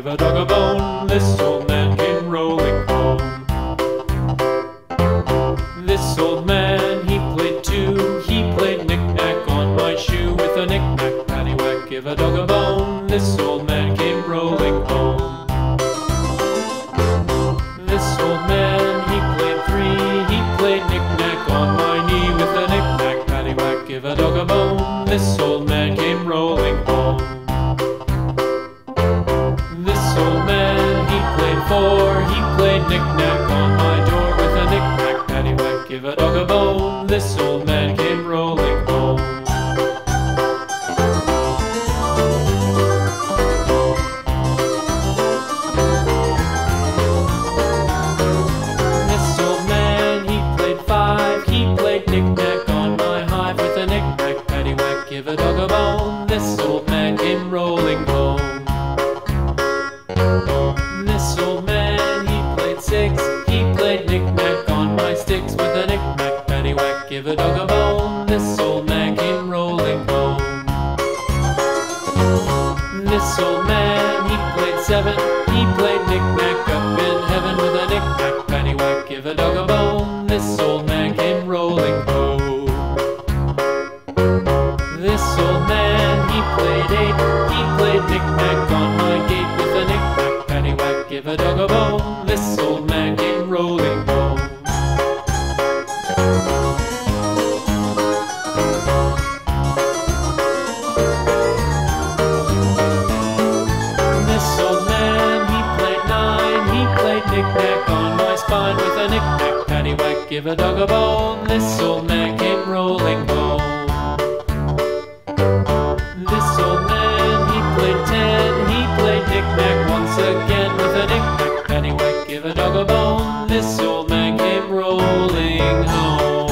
a dog a bone. This old man came rolling home. This old man, he played too. He played knick-knack on my shoe. With a knick-knack, paddywhack, give a dog a bone. This old man came rolling home. This old man, he played three. He played knick-knack on my knee. With a knick-knack, paddywhack, give a dog a bone. This old man came rolling home. This old man, he played four. He played knick-knack on my door. With a knick-knack, paddywhack, give a dog a bone. This old man came rolling home. This old man, he played five. He played knick-knack on my hive. With a knick-knack, paddywhack, give a dog a bone. This old man came rolling home. This old man, he played six. He played knick-knack on my sticks. With a knick-knack, paddywhack, give a dog a bone. This old man came rolling home. This old man, he played seven. He played knick-knack up in heaven. With a knick-knack, paddywhack, give a dog a bone. This old man came rolling home. This old man, he played eight. He played knick-knack on my gate. With a knick-knack, paddywhack, give a dog a bone. This old man came rolling home. This old man, he played nine. He played knick-knack on my spine. With a knick-knack, paddywhack, give a dog a bone. This old man came rolling home. This old man, he played ten. He played knick-knack once again. With a knick-knack, paddywhack, give a dog a bone. This old man came rolling home.